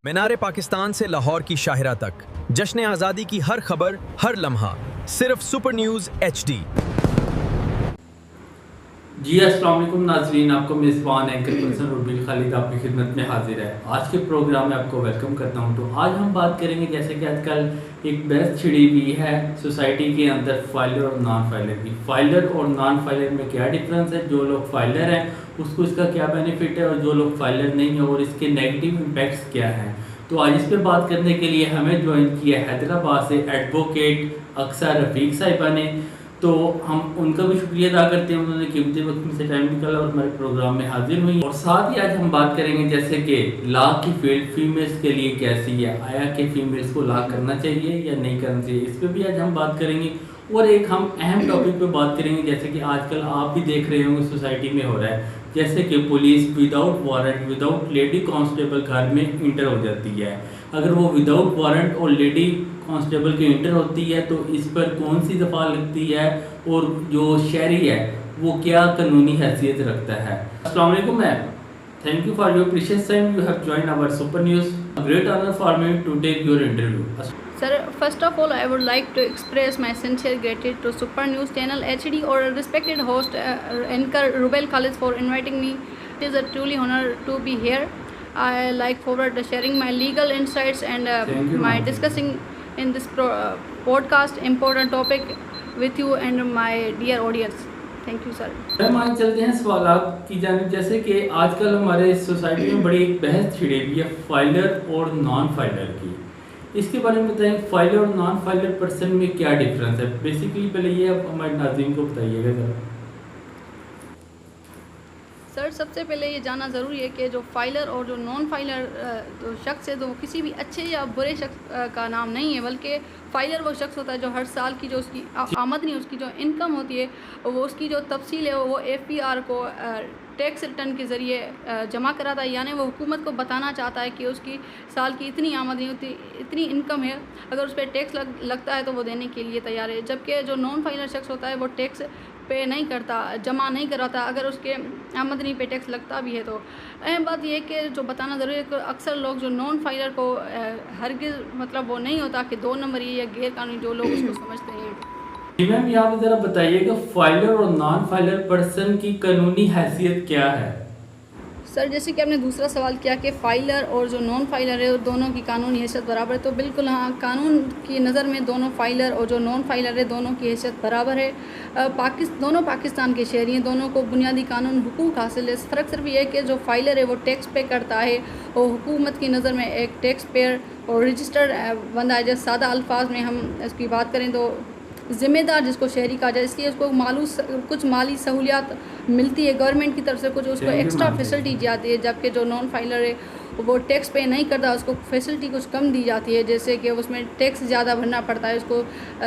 मीनारे पाकिस्तान से लाहौर की शाहिरा तक, जश्न आज़ादी की हर खबर, हर लम्हा, सिर्फ सुपर न्यूज़ HD। जी अस्सलाम वालेकुम नाज़रीन, आपको मेज़बान एंकर पर्सन रुबील खालिद आपकी खिदमत में हाजिर है। आज के प्रोग्राम में आपको वेलकम करता हूं। तो आज हम बात करेंगे, जैसे कि आजकल एक बहस छिड़ी हुई है सोसाइटी के अंदर फाइलर और नॉन फाइलर की। फाइलर और नॉन फाइलर में क्या डिफरेंस है, जो लोग फाइलर हैं उसको इसका क्या बेनिफिट है और जो लोग फाइलर नहीं है और इसके नेगेटिव इम्पैक्ट्स क्या हैं। तो आज इस पर बात करने के लिए हमें ज्वाइन किया हैदराबाद से एडवोकेट अक्सर रफ़ीक साहिबा ने। तो हम उनका भी शुक्रिया अदा करते हैं, उन्होंने कीमती वक्त में से टाइम निकाला और हमारे प्रोग्राम में हाजिर हुई। और साथ ही आज हम बात करेंगे जैसे कि लॉ की फील्ड फीमेल्स के लिए कैसी है, आया कि फीमेल्स को लॉ करना चाहिए या नहीं करना चाहिए, इस पर भी आज हम बात करेंगे। और एक हम अहम टॉपिक पे बात करेंगे, जैसे कि आजकल आप भी देख रहे होंगे सोसाइटी में हो रहा है, जैसे कि police without warrant without lady constable घर में इंटर हो जाती है। अगर वो विदाउट वारंट और लेडी कांस्टेबल की इंटर होती है तो इस पर कौन सी दफ़ा लगती है और जो शहरी है वो क्या कानूनी हैसियत रखता है। अस्सलाम वालेकुम ma'am, thank you for your precious time, you have joined our super news. Great honour for me to take your interview. Sir, first of all, I would like to express my sincere gratitude to Super News Channel HD or respected host anchor Rubel Khalid for inviting me. It is a truly honor to be here. I like forward to sharing my legal insights and my discussing in this podcast important topic with you and my dear audience. Thank you, sir. Ma'am आज चलते हैं सवालात की जानिब। जैसे कि आजकल हमारे सोसाइटी में बड़ी एक बहस छिड़ी हुई है फाइलर और नॉन फाइलर की। इसके बारे में बताएं, फाइलर और नॉन फाइलर पर्सन में क्या डिफरेंस है। बेसिकली पहले ये आप हमारे नाज़रीन को बताइएगा ज़रा। सर, सबसे पहले ये जानना ज़रूरी है कि जो फाइलर और जो नॉन फाइलर जो शख्स है तो किसी भी अच्छे या बुरे शख्स का नाम नहीं है, बल्कि फ़ाइलर वो शख्स होता है जो हर साल की जो उसकी आमदनी, उसकी जो इनकम होती है वो उसकी जो तफसील है वो APR को टैक्स रिटर्न के ज़रिए जमा कराता है। यानी वो हुकूमत को बताना चाहता है कि उसकी साल की इतनी आमदनी होती, इतनी इनकम है, अगर उस पर टैक्स लगता है तो वो देने के लिए तैयार है। जबकि जो नॉन फाइलर शख्स होता है वो टैक्स पे नहीं करता, जमा नहीं कराता, अगर उसके आमदनी पे टैक्स लगता भी है तो। अहम बात यह है कि जो बताना ज़रूरी है कि अक्सर लोग जो नॉन फाइलर को हरगिज़ मतलब वो नहीं होता कि 2 नंबरी या गैर कानूनी जो लोग उसको समझते हैं। जी मैम, यहाँ पे ज़रा बताइएगा फाइलर और नॉन फाइलर पर्सन की कानूनी हैसियत क्या है। सर, जैसे कि आपने दूसरा सवाल किया कि फ़ाइलर और जो नॉन फाइलर है दोनों की कानूनी हैसियत बराबर है, तो बिल्कुल हाँ, कानून की नज़र में दोनों फ़ाइलर और जो नॉन फाइलर है दोनों की हैसियत बराबर है। दोनों पाकिस्तान के शहरी हैं, दोनों को बुनियादी कानून हुकूक हासिल है। फ़र्क सिर्फ ये है कि जो फ़ाइलर है वो टैक्स पे करता है और हुकूमत की नज़र में एक टैक्स पेयर और रजिस्टर्ड बंदा है। जैसे सादा अल्फाज में हम इसकी बात करें तो ज़िम्मेदार जिसको शहरी कहा जाए, इसलिए उसको कुछ माली सहूलियात मिलती है गवर्नमेंट की तरफ से, कुछ उसको एक्स्ट्रा फैसिलिटी जाती है। जबकि जो नॉन फाइलर है वो टैक्स पे नहीं करता, उसको फैसिलिटी कुछ कम दी जाती है, जैसे कि उसमें टैक्स ज़्यादा भरना पड़ता है, उसको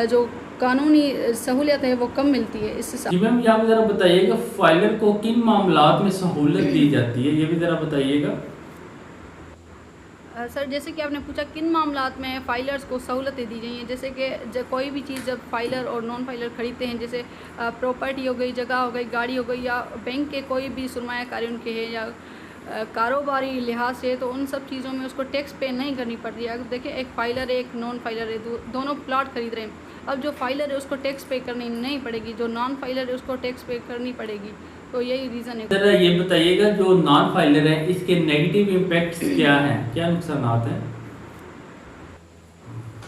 जो कानूनी सहूलियत है वो कम मिलती है। इससे जी मैम, यहाँ पे ज़रा बताइएगा फाइलर को किन मामलात में सहूलत दी जाती है, ये भी ज़रा बताइएगा। सर, जैसे कि आपने पूछा किन मामलात में फ़ाइलर्स को सहूलतें दी गई हैं, जैसे कि कोई भी चीज़ जब फ़ाइलर और नॉन फाइलर ख़रीदते हैं, जैसे प्रॉपर्टी हो गई, जगह हो गई, गाड़ी हो गई, या बैंक के कोई भी सरमायाकारी उनके है या कारोबारी लिहाज से, तो उन सब चीज़ों में उसको टैक्स पे नहीं करनी पड़ती है। अगर देखिए एक फ़ाइलर है एक नॉन फाइलर है, दोनों प्लाट ख़रीद रहे हैं, अब जो फ़ाइलर है उसको टैक्स पे करनी नहीं पड़ेगी, जो नॉन फाइलर है उसको टैक्स पे करनी पड़ेगी। तो यही रीज़न है। सर, ये बताइएगा जो नॉन फाइलर है इसके नेगेटिव इम्पैक्ट्स क्या हैं, क्या नुकसानात हैं।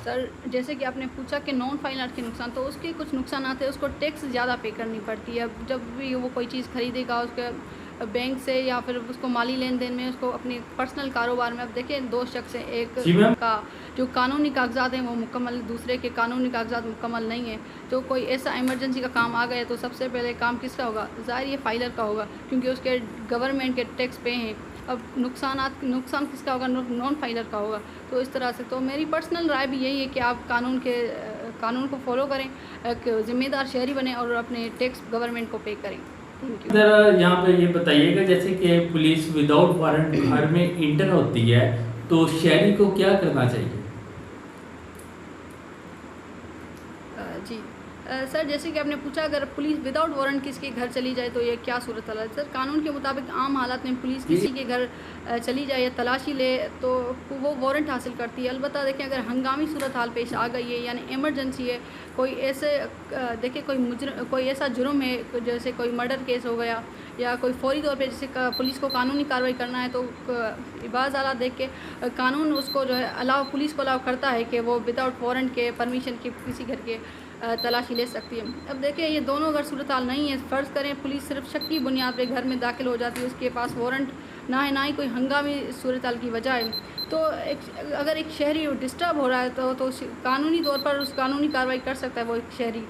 सर, जैसे कि आपने पूछा कि नॉन फाइलर के नुकसान, तो उसके कुछ नुकसान आते हैं, उसको टैक्स ज़्यादा पे करनी पड़ती है। जब भी वो कोई चीज़ खरीदेगा उसके बैंक से या फिर उसको माली लेन देन में, उसको अपने पर्सनल कारोबार में, अब देखें 2 शख्स हैं, एक का जो कानूनी कागजात हैं वो मुकम्मल, दूसरे के कानूनी कागजात मुकम्मल नहीं है, तो कोई ऐसा इमरजेंसी का काम आ गया तो सबसे पहले काम किसका होगा, ज़ाहिर ये फ़ाइलर का होगा, क्योंकि उसके गवर्नमेंट के टैक्स पे हैं। अब नुकसान किसका होगा, नॉन फाइलर का होगा। तो इस तरह से तो मेरी पर्सनल राय भी यही है कि आप कानून को फॉलो करें, एक ज़िम्मेदार शहरी बने और अपने टैक्स गवर्नमेंट को पे करें। ज़रा यहाँ पे ये बताइएगा, जैसे कि पुलिस विदाउट वारंट घर में इंटर होती है तो शहरी को क्या करना चाहिए। जी, सर जैसे कि आपने पूछा अगर पुलिस विदाउट वारंट किसी के घर चली जाए तो ये क्या सूरत हाल है। सर कानून के मुताबिक आम हालात में पुलिस किसी के घर चली जाए या तलाशी ले तो वो वारंट हासिल करती है। अलबत्ता देखें अगर हंगामी सूरत हाल पेश आ गई है यानी इमरजेंसी है, कोई ऐसे देखिए कोई ऐसा जुर्म है जैसे कोई मर्डर केस हो गया या कोई फौरी तौर पे जैसे पुलिस को कानूनी कार्रवाई करना है तो बाज़ हालात देख के कानून उसको जो है पुलिस को अलाउ करता है कि वो विदाउट वारंट के परमिशन के किसी घर के तलाशी ले सकती है। अब देखिए ये दोनों अगर सूरत हाल नहीं है, फ़र्ज़ करें पुलिस सिर्फ शक की बुनियाद पे घर में दाखिल हो जाती है, उसके पास वारंट ना है ना ही कोई हंगामी सूरत हाल की वजह है, तो अगर एक शहरी डिस्टर्ब हो रहा है तो कानूनी तौर पर उस कानूनी कार्रवाई कर सकता है वो एक शहरी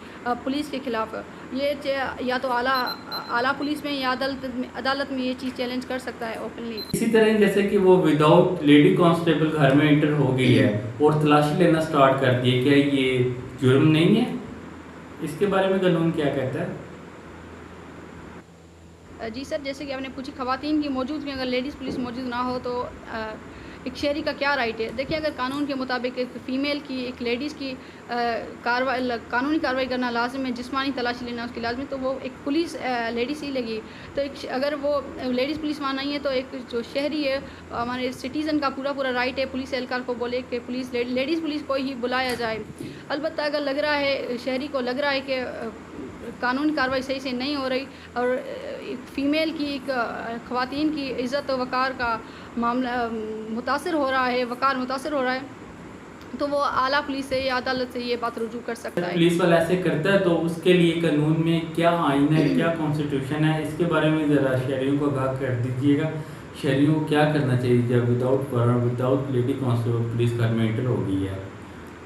पुलिस के ख़िलाफ़। ये या तो आला पुलिस में या अदालत में ये चीज़ चैलेंज कर सकता है ओपनली। इसी तरह जैसे कि वो विदाउट लेडी कांस्टेबल घर में एंटर हो गई है और तलाशी लेना स्टार्ट कर दिए, क्या ये जुर्म नहीं है? इसके बारे में कानून क्या कहता है? जी सर जैसे कि आपने पूछी ख़वातीन की मौजूदगी अगर लेडीज़ पुलिस मौजूद ना हो तो एक शहरी का क्या राइट है। देखिए अगर कानून के मुताबिक एक फ़ीमेल की एक लेडीज़ की कानूनी कार्रवाई करना लाजिम है, जिस्मानी तलाशी लेना उसकी लाजिम है, तो वो एक पुलिस लेडीज़ ही लगी। तो एक अगर वो लेडीज़ पुलिस वहाँ नहीं है तो एक जो शहरी है हमारे सिटीज़न का पूरा राइट है पुलिस एहलकार को बोले कि पुलिस लेडीज़ पुलिस को ही बुलाया जाए। अलबत्ता अगर लग रहा है शहरी को लग रहा है कि कानूनी कार्रवाई सही से नहीं हो रही और एक फ़ीमेल की एक ख़वातीन की इज़्ज़त और वक़ार का मामला मुतासर हो रहा है, वक़ार मुतासर हो रहा है, तो वो आला पुलिस से या अदालत से ये बात रुजू कर सकता है। पुलिस वाला ऐसे करता है तो उसके लिए कानून में क्या आइन है, क्या कॉन्स्टिट्यूशन है, इसके बारे में ज़रा शहरियों को आगाह कर दीजिएगा। शहरियों को क्या करना चाहिए जब विदाउट लेडी कांस्टेबल पुलिस घर में एंटर हो गई है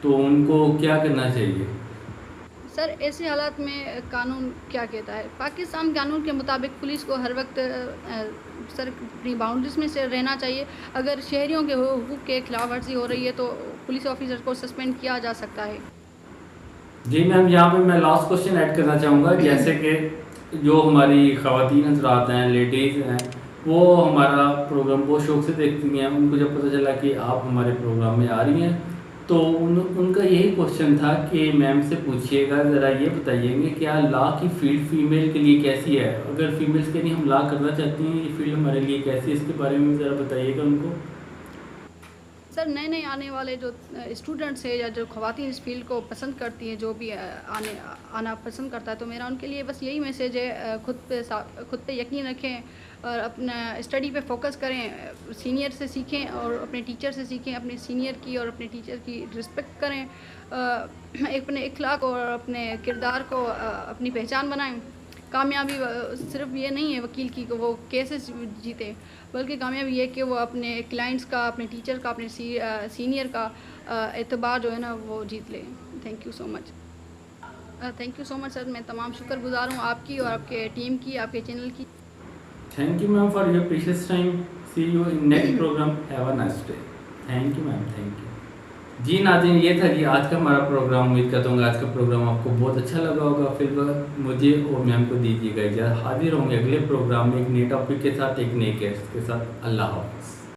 तो उनको क्या करना चाहिए? सर ऐसे हालात में कानून क्या कहता है? पाकिस्तान कानून के मुताबिक पुलिस को हर वक्त सर अपनी बाउंड्रीज में से रहना चाहिए। अगर शहरियों के हुकूक के खिलाफ वर्जी हो रही है तो पुलिस ऑफिसर को सस्पेंड किया जा सकता है। जी मैम, यहाँ पे मैं लास्ट क्वेश्चन ऐड करना चाहूँगा। जैसे कि जो हमारी ख़वातीन हज़रात हैं, लेडीज़ हैं, वो हमारा प्रोग्राम बहुत शौक़ से देखती हैं। उनको जब पता चला कि आप हमारे प्रोग्राम में आ रही हैं तो उनका यही क्वेश्चन था कि मैम से पूछिएगा, ज़रा ये बताइएगा क्या लॉ की फील्ड फ़ीमेल के लिए कैसी है? अगर फीमेल्स के लिए हम लॉ करना चाहते हैं, ये फील्ड हमारे लिए कैसी है, इसके बारे में ज़रा बताइएगा उनको। सर नए आने वाले जो स्टूडेंट्स हैं या जो ख़वातीन इस फील्ड को पसंद करती हैं, जो भी आना पसंद करता है, तो मेरा उनके लिए बस यही मैसेज है, खुद पे यकीन रखें और अपना स्टडी पे फोकस करें, सीनियर से सीखें और अपने टीचर से सीखें, अपने सीनियर की और अपने टीचर की रिस्पेक्ट करें, अपने इखलाक और अपने किरदार को अपनी पहचान बनाएं। कामयाबी सिर्फ ये नहीं है वकील की कि वो केसेस जीते, बल्कि कामयाबी ये कि वो अपने क्लाइंट्स का, अपने टीचर का, अपने सीनियर का एतबार जो है ना वो जीत ले। Thank you so much. Thank you so much sir, मैं तमाम शुक्रगुजार हूँ आपकी और आपके टीम की, आपके चैनल की। Thank you ma'am for your precious time. See you in next programme. Have a nice day. Thank you ma'am, thank you. जी नाज़रीन, ये था जी आज का हमारा प्रोग्राम। उम्मीद करता हूँ आज का प्रोग्राम आपको बहुत अच्छा लगा होगा। फिर मुझे और मैम को दीजिएगा इजाज़त। हाजिर होंगे अगले प्रोग्राम में एक नए टॉपिक के साथ, एक नए गेस्ट के साथ। अल्लाह हाफ़िज़।